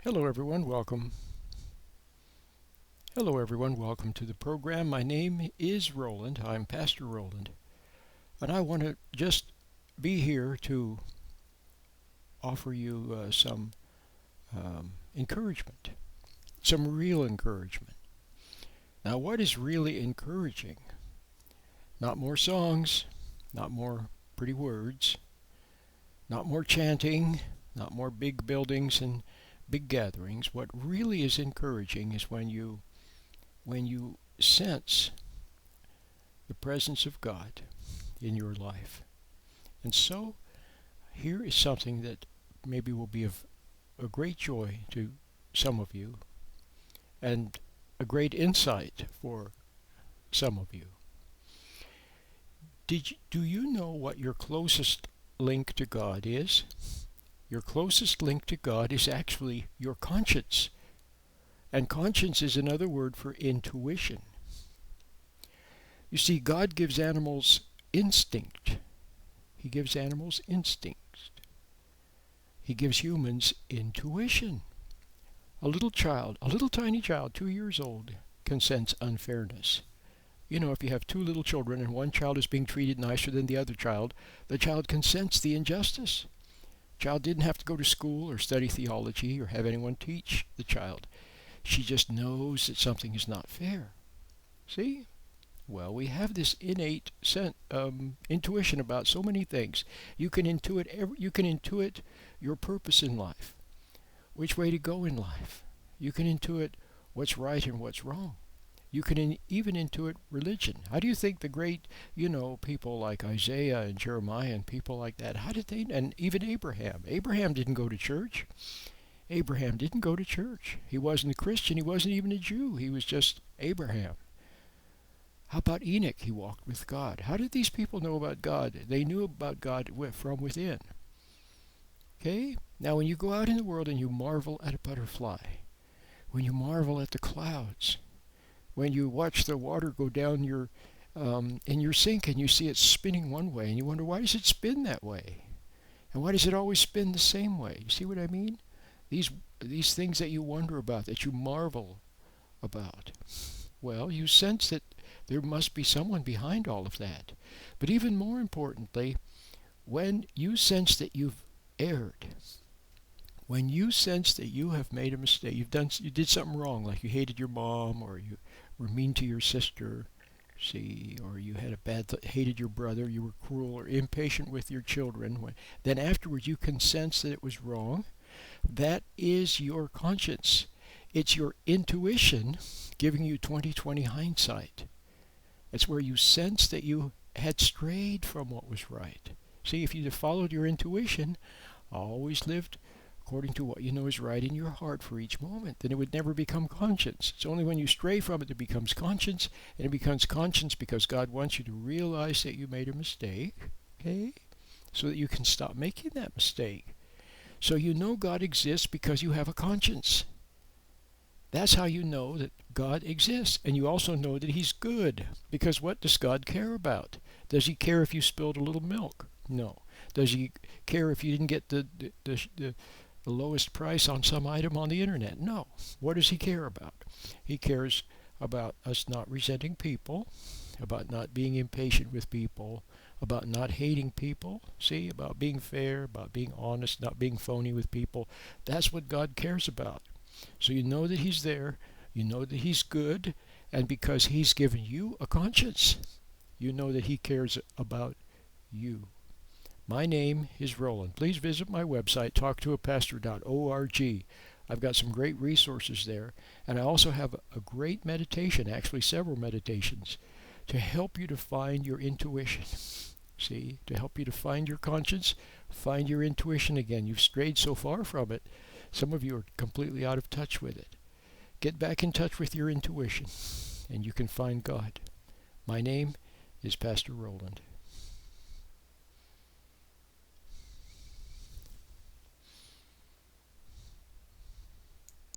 Hello everyone, welcome. Hello everyone, welcome to the program. My name is Roland. I'm Pastor Roland. And I want to just be here to offer you some encouragement, some real encouragement. Now, what is really encouraging? Not more songs, not more pretty words, not more chanting, not more big buildings and big gatherings. What really is encouraging is when you sense the presence of God in your life. And so here is something that maybe will be of a great joy to some of you and a great insight for some of you. Do you know what your closest link to God is? Your closest link to God is actually your conscience. And conscience is another word for intuition. You see, God gives animals instinct. He gives animals instincts. He gives humans intuition. A little child, a little tiny child, 2 years old, can sense unfairness. You know, if you have two little children and one child is being treated nicer than the child can sense the injustice. The child didn't have to go to school or study theology or have anyone teach the child. She just knows that something is not fair. See? Well, we have this innate intuition about so many things. You can intuit your purpose in life, which way to go in life. You can intuit what's right and what's wrong. You can even intuit religion. How do you think the great, people like Isaiah and Jeremiah and people like that, how did they, and even Abraham. Abraham didn't go to church. Abraham didn't go to church. He wasn't a Christian. He wasn't even a Jew. He was just Abraham. How about Enoch? He walked with God. How did these people know about God? They knew about God from within. Okay? Now when you go out in the world and you marvel at a butterfly, when you marvel at the clouds, when you watch the water go down in your sink and you see it spinning one way and you wonder, why does it spin that way? And why does it always spin the same way? You see what I mean? These things that you wonder about, that you marvel about. Well, you sense that there must be someone behind all of that. But even more importantly, when you sense that you've erred, when you sense that you have made a mistake, you did something wrong, like you hated your mom, or you were mean to your sister, or you had hated your brother, you were cruel or impatient with your children, then afterwards you can sense that it was wrong. That is your conscience. It's your intuition giving you 20/20 hindsight. It's where you sense that you had strayed from what was right. See, if you'd have followed your intuition, always lived according to what you know is right in your heart for each moment, then it would never become conscience. It's only when you stray from it that it becomes conscience, and it becomes conscience because God wants you to realize that you made a mistake, okay? So that you can stop making that mistake. So you know God exists because you have a conscience. That's how you know that God exists. And you also know that He's good. Because what does God care about? Does He care if you spilled a little milk? No. Does He care if you didn't get the lowest price on some item on the internet? No. What does He care about? He cares about us not resenting people, about not being impatient with people, about not hating people, about being fair, about being honest, not being phony with people. That's what God cares about. So you know that He's there, you know that He's good, and because He's given you a conscience, you know that He cares about you. My name is Roland. Please visit my website, talktoapastor.org. I've got some great resources there, and I also have a great meditation, actually several meditations, to help you to find your intuition. To help you to find your conscience, find your intuition again. You've strayed so far from it. Some of you are completely out of touch with it. Get back in touch with your intuition, and you can find God. My name is Pastor Roland.